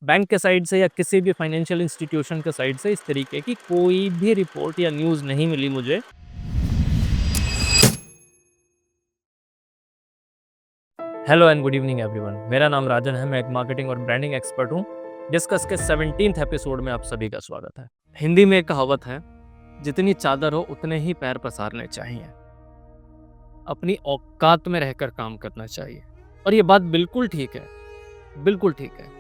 Bank के side से या किसी भी फाइनेंशियल इंस्टीट्यूशन के साइड से इस तरीके की कोई भी रिपोर्ट या न्यूज़ नहीं मिली मुझे। Hello and good evening everyone. मेरा नाम राजन है, मैं एक मार्केटिंग और ब्रांडिंग एक्सपर्ट हूँ। डिस्कस के 17th एपिसोड में आप सभी का स्वागत है। हिंदी में एक कहावत है, जितनी चादर हो उतने ही पैर पसारने चाहिए। अपनी औकात में रहकर काम करना चाहिए। और ये बात बिल्कुल ठीक है, बिल्कुल ठीक है।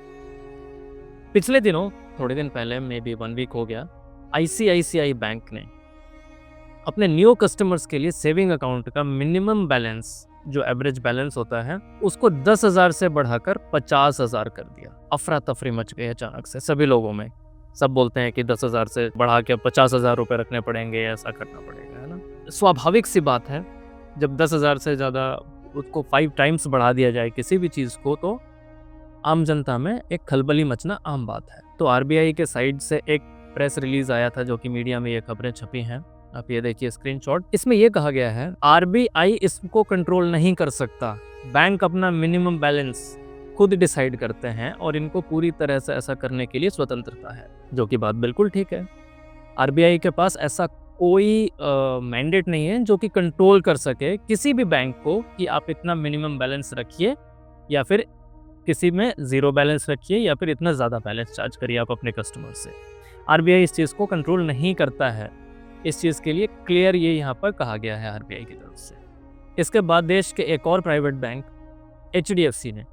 पिछले दिनों, थोड़े दिन पहले, मे बी 1 वीक हो गया, ICICI बैंक ने अपने न्यू कस्टमर्स के लिए सेविंग अकाउंट का मिनिमम बैलेंस, जो एवरेज बैलेंस होता है, उसको 10,000 से बढ़ाकर 50,000 कर दिया। अफरा तफरी मच गई अचानक से सभी लोगों में। सब बोलते हैं कि 10,000 से बढ़ा के 50,000 रुपये रखने पड़ेंगे, ऐसा करना पड़ेगा, है ना। स्वाभाविक सी बात है, जब 10,000 से ज़्यादा उसको 5 टाइम्स बढ़ा दिया जाए किसी भी चीज़ को, तो आम जनता में एक खलबली मचना आम बात है। तो RBI के साइड से एक प्रेस रिलीज आया था, जो कि मीडिया में ये खबरें छपी हैं। आप ये देखिए स्क्रीनशॉट। इसमें यह कहा गया है, RBI इसको कंट्रोल नहीं कर सकता। बैंक अपना मिनिमम बैलेंस खुद डिसाइड करते हैं और इनको पूरी तरह से ऐसा करने के लिए स्वतंत्रता है, जो कि बात बिल्कुल ठीक है। RBI के पास ऐसा कोई मैंडेट नहीं है जो कि कंट्रोल कर सके किसी भी बैंक को कि आप इतना मिनिमम बैलेंस रखिए, या फिर किसी में ज़ीरो बैलेंस रखिए, या फिर इतना ज़्यादा बैलेंस चार्ज करिए आप अपने कस्टमर से। RBI इस चीज़ को कंट्रोल नहीं करता है। इस चीज़ के लिए क्लियर ये यहाँ पर कहा गया है RBI की तरफ से। इसके बाद देश के एक और प्राइवेट बैंक HDFC ने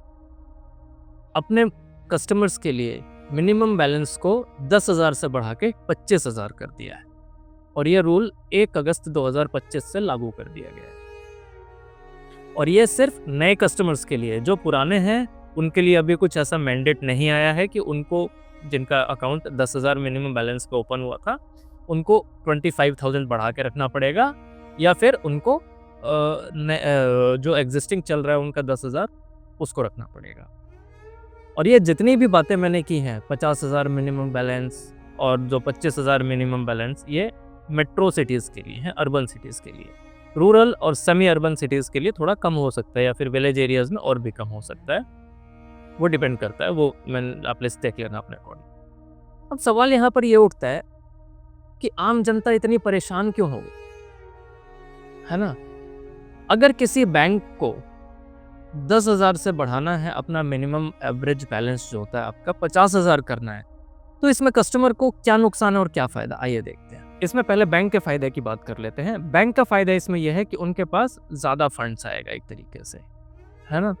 अपने कस्टमर्स के लिए मिनिमम बैलेंस को 10,000 से बढ़ा के 25,000 कर दिया है, और यह रूल 1 अगस्त 2025 से लागू कर दिया गया है। और ये सिर्फ नए कस्टमर्स के लिए, जो पुराने हैं उनके लिए अभी कुछ ऐसा मैंडेट नहीं आया है कि उनको, जिनका अकाउंट 10,000 मिनिमम बैलेंस पे ओपन हुआ था, उनको 25,000 बढ़ा के रखना पड़ेगा, या फिर उनको जो एग्जिस्टिंग चल रहा है उनका 10,000 उसको रखना पड़ेगा। और ये जितनी भी बातें मैंने की हैं, 50,000 मिनिमम बैलेंस और जो 25,000 मिनिमम बैलेंस, ये मेट्रो सिटीज़ के लिए हैं, अर्बन सिटीज़ के लिए। रूरल और सेमी अर्बन सिटीज़ के लिए थोड़ा कम हो सकता है, या फिर विलेज एरियाज़ में और भी कम हो सकता है। वो डिपेंड करता है, वो आप लिस्ट देख लेना अपने अकॉर्डिंग। अब सवाल यहाँ पर ये उठता है कि आम जनता इतनी परेशान क्यों हो गई, है ना। अगर किसी बैंक को 10,000 से बढ़ाना है, अपना मिनिमम एवरेज बैलेंस जो होता है आपका 50,000 करना है, तो इसमें कस्टमर को क्या नुकसान है और क्या फ़ायदा, आइए देखते हैं। इसमें पहले बैंक के फ़ायदे की बात कर लेते हैं। बैंक का फ़ायदा इसमें यह है कि उनके पास ज़्यादा फंड्स आएगा एक तरीके से, है ना।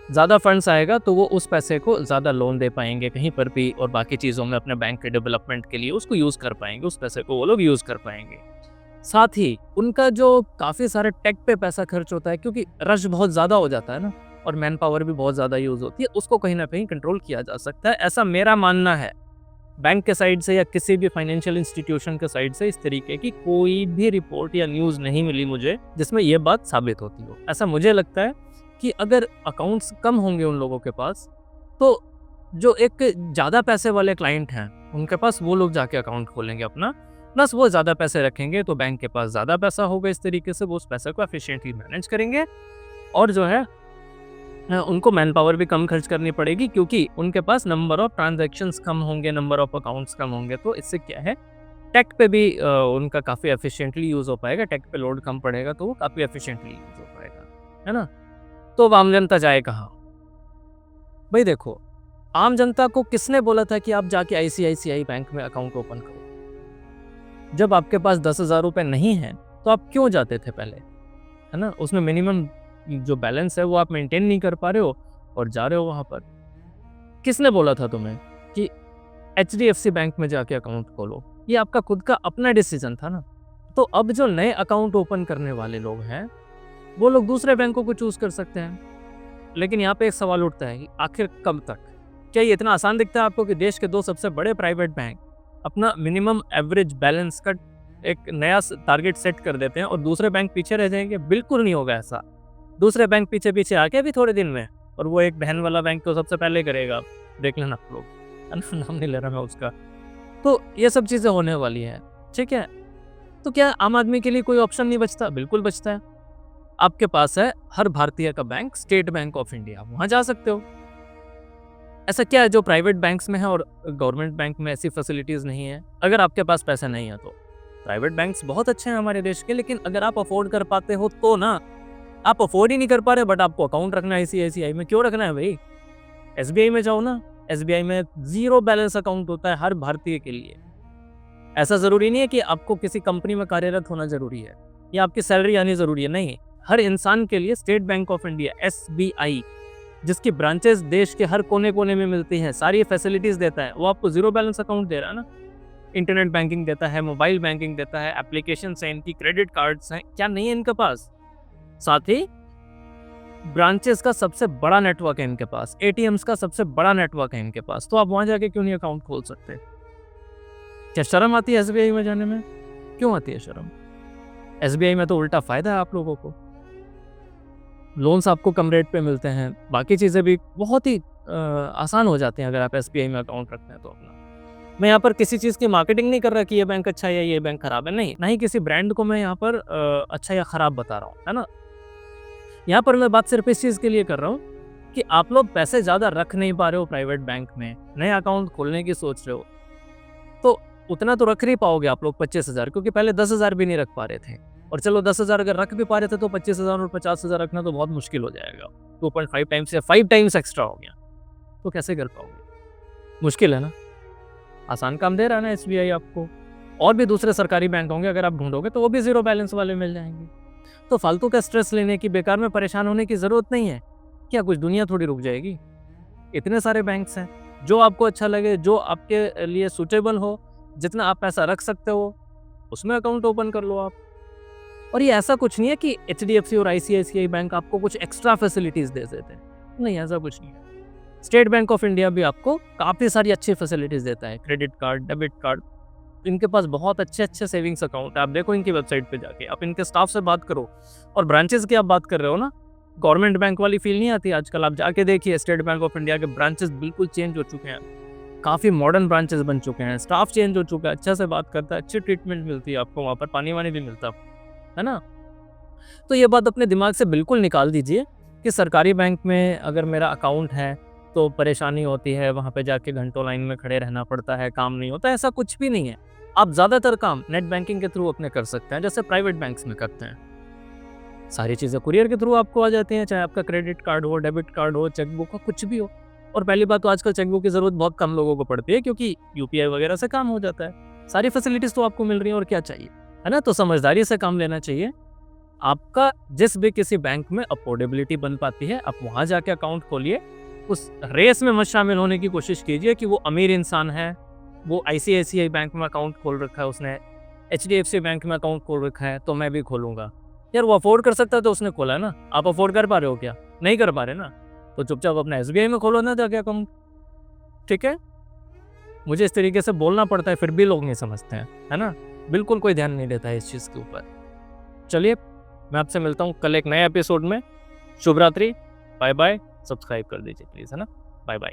ज़्यादा फंड्स आएगा तो वो उस पैसे को ज़्यादा लोन दे पाएंगे कहीं पर भी, और बाकी चीज़ों में अपने बैंक के डेवलपमेंट के लिए उसको यूज़ कर पाएंगे, उस पैसे को वो लोग यूज़ कर पाएंगे। साथ ही उनका जो काफ़ी सारे टेक पे पैसा खर्च होता है, क्योंकि रश बहुत ज़्यादा हो जाता है ना, और मैन पावर भी बहुत ज़्यादा यूज़ होती है, उसको कहीं ना कहीं कंट्रोल किया जा सकता है, ऐसा मेरा मानना है। बैंक के साइड से या किसी भी फाइनेंशियल इंस्टीट्यूशन के साइड से इस तरीके की कोई भी रिपोर्ट या न्यूज़ नहीं मिली मुझे जिसमें यह बात साबित होती हो। ऐसा मुझे लगता है कि अगर अकाउंट्स कम होंगे उन लोगों के पास, तो जो एक ज़्यादा पैसे वाले क्लाइंट हैं उनके पास, वो लोग जाके अकाउंट खोलेंगे अपना, प्लस वो ज़्यादा पैसे रखेंगे तो बैंक के पास ज़्यादा पैसा होगा। इस तरीके से वो उस पैसे को एफिशिएंटली मैनेज करेंगे, और जो है उनको मैन पावर भी कम खर्च करनी पड़ेगी, क्योंकि उनके पास नंबर ऑफ ट्रांजैक्शंस कम होंगे, नंबर ऑफ अकाउंट्स कम होंगे। तो इससे क्या है, टेक पे भी उनका काफ़ी एफिशिएंटली यूज़ हो पाएगा। टेक पे लोड कम पड़ेगा तो वो काफ़ी एफिशिएंटली यूज़ हो पाएगा, है ना। तो अब आम जनता जाए कहाँ? भाई देखो, आम जनता को किसने बोला था कि आप जाके ICICI बैंक में अकाउंट ओपन करो? जब आपके पास 10,000 रुपये नहीं हैं, तो आप क्यों जाते थे पहले, है ना। उसमें मिनिमम जो बैलेंस है वो आप मेंटेन नहीं कर पा रहे हो और जा रहे हो वहाँ पर। किसने बोला था तुम्हें कि HDFC बैंक में जाके अकाउंट खोलो? ये आपका खुद का अपना डिसीजन था ना। तो अब जो नए अकाउंट ओपन करने वाले लोग हैं, वो लोग दूसरे बैंकों को चूज़ कर सकते हैं। लेकिन यहाँ पे एक सवाल उठता है कि आखिर कब तक? क्या ये इतना आसान दिखता है आपको कि देश के 2 सबसे बड़े प्राइवेट बैंक अपना मिनिमम एवरेज बैलेंस का एक नया टारगेट सेट कर देते हैं और दूसरे बैंक पीछे रह जाएंगे? बिल्कुल नहीं होगा ऐसा। दूसरे बैंक पीछे पीछे आके भी थोड़े दिन में, और वो एक बहन वाला बैंक तो सबसे पहले करेगा, देख लेना आप लोग, नाम नहीं ले रहा मैं उसका। तो ये सब चीज़ें होने वाली है, ठीक है। तो क्या आम आदमी के लिए कोई ऑप्शन नहीं बचता? बिल्कुल बचता है। आपके पास है हर भारतीय का bank, state bank of India, वहाँ जा सकते हो। ऐसा क्या है जो प्राइवेट बैंक्स में है और गवर्नमेंट बैंक में ऐसी फैसिलिटीज़ नहीं है? अगर आपके पास पैसा नहीं है तो। प्राइवेट बैंक्स बहुत अच्छे हैं हमारे देश के, लेकिन अगर आप अफ़ोर्ड कर पाते हो तो ना। आप अफ़ोर्ड ही नहीं कर पा रहे, बट आपको अकाउंट रखना है आईसीआईसीआई में, क्यों रखना है भई? एसबीआई में जाओ ना, एसबीआई में ज़ीरो बैलेंस अकाउंट होता है हर भारतीय के लिए। ऐसा ज़रूरी नहीं है कि आपको किसी कंपनी में कार्यरत होना ज़रूरी है या आपकी सैलरी आनी ज़रूरी है, नहीं। हर इंसान के लिए state bank of India SBI, जिसकी ब्रांचेस देश के हर कोने-कोने में मिलती हैं, सारी फैसिलिटीज़ देता है, वो आपको ज़ीरो बैलेंस अकाउंट दे रहा है ना। इंटरनेट बैंकिंग देता है, मोबाइल बैंकिंग देता है, एप्लीकेशंस हैं इनकी, क्रेडिट कार्ड्स हैं, क्या नहीं है इनके पास? साथ ही ब्रांचेस का सबसे बड़ा नेटवर्क है इनके पास, एटीएम्स का सबसे बड़ा नेटवर्क है इनके पास, तो आप वहाँ जाके क्यों नहीं अकाउंट खोल सकते? क्या शर्म आती है एसबीआई में जाने में? क्यों आती है शर्म? एसबीआई में तो उल्टा फ़ायदा है आप लोगों को। लोन्स आपको कम रेट पे मिलते हैं, बाकी चीज़ें भी बहुत ही आसान हो जाती हैं अगर आप एसबीआई में अकाउंट रखते हैं तो अपना। मैं यहाँ पर किसी चीज़ की मार्केटिंग नहीं कर रहा कि ये बैंक अच्छा है या ये बैंक खराब है, नहीं। ना ही किसी ब्रांड को मैं यहाँ पर अच्छा या खराब बता रहा हूँ, है ना? यहाँ पर मैं बात सिर्फ इस चीज़ के लिए कर रहा हूँ कि आप लोग पैसे ज़्यादा रख नहीं पा रहे हो प्राइवेट बैंक में, नया अकाउंट खोलने की सोच रहे हो, तो उतना तो रख नहीं पाओगे आप लोग 25,000, क्योंकि पहले 10,000 भी नहीं रख पा रहे थे। और चलो 10,000 अगर रख भी पा रहे थे तो 25,000 और 50,000 रखना तो बहुत मुश्किल हो जाएगा। 2.5 टाइम्स या 5 टाइम्स एक्स्ट्रा हो गया, तो कैसे कर पाओगे? मुश्किल है ना? आसान काम दे रहा है ना एसबीआई आपको। और भी दूसरे सरकारी बैंक होंगे, अगर आप ढूँढोगे तो वो भी ज़ीरो बैलेंस वाले मिल जाएँगे। तो फालतू का स्ट्रेस लेने की, बेकार में परेशान होने की ज़रूरत नहीं है। क्या कुछ दुनिया थोड़ी रुक जाएगी? इतने सारे बैंक्स हैं, जो आपको अच्छा लगे, जो आपके लिए सूटेबल हो, जितना आप पैसा रख सकते हो, उसमें अकाउंट ओपन कर लो आप। और ये ऐसा कुछ नहीं है कि एचडीएफसी और आईसीआईसीआई बैंक आपको कुछ एक्स्ट्रा फैसिलिटीज़ दे देते हैं। नहीं, ऐसा कुछ नहीं है। स्टेट बैंक ऑफ इंडिया भी आपको काफ़ी सारी अच्छी फैसिलिटीज़ देता है, क्रेडिट कार्ड, डेबिट कार्ड। इनके पास बहुत अच्छे-अच्छे सेविंग्स अकाउंट है, आप देखो इनकी वेबसाइट पे जाके, आप इनके स्टाफ से बात करो। और ब्रांचेज़ की आप बात कर रहे हो ना, गवर्नमेंट बैंक वाली फील नहीं आती आजकल, आप जाके देखिए स्टेट बैंक ऑफ इंडिया के ब्रांचेज़ बिल्कुल चेंज हो चुके हैं। काफ़ी मॉडर्न ब्रांचेज़ बन चुके हैं, स्टाफ चेंज हो चुका है, अच्छे से बात करता है, अच्छी ट्रीटमेंट मिलती है आपको वहाँ पर, पानी-वानी भी मिलता है ना? तो ये बात अपने दिमाग से बिल्कुल निकाल दीजिए कि सरकारी बैंक में अगर मेरा अकाउंट है तो परेशानी होती है, वहाँ पे जाके घंटों लाइन में खड़े रहना पड़ता है, काम नहीं होता, ऐसा कुछ भी नहीं है। आप ज़्यादातर काम नेट बैंकिंग के थ्रू अपने कर सकते हैं, जैसे प्राइवेट बैंक्स में करते हैं। सारी चीज़ें कुरियर के थ्रू आपको आ जाती हैं, चाहे आपका क्रेडिट कार्ड हो, डेबिट कार्ड हो, चेकबुक हो, कुछ भी हो। और पहली बात तो आजकल चेकबुक की ज़रूरत बहुत कम लोगों को पड़ती है, क्योंकि यूपीआई वगैरह से काम हो जाता है। सारी फैसिलिटीज़ तो आपको मिल रही हैं, और क्या चाहिए, है ना? तो समझदारी से काम लेना चाहिए। आपका जिस भी किसी बैंक में अफोर्डेबिलिटी बन पाती है, आप वहाँ जाके अकाउंट खोलिए। उस रेस में मत शामिल होने की कोशिश कीजिए कि वो अमीर इंसान है, वो आईसीआईसीआई बैंक में अकाउंट खोल रखा है उसने, एचडीएफसी बैंक में अकाउंट खोल रखा है, तो मैं भी खोलूँगा। यार वो अफ़ोर्ड कर सकता है तो उसने खोला है ना, आप अफ़ोर्ड कर पा रहे हो क्या? नहीं कर पा रहे ना, तो चुपचाप अपना एसबीआई में खोलो ना जाके अकाउंट, ठीक है? मुझे इस तरीके से बोलना पड़ता है, फिर भी लोग नहीं समझते हैं, है ना? बिल्कुल कोई ध्यान नहीं देता है इस चीज़ के ऊपर। चलिए, मैं आपसे मिलता हूँ कल एक नए एपिसोड में। शुभ रात्रि, बाय-बाय, सब्सक्राइब कर दीजिए प्लीज़, है ना? बाय-बाय।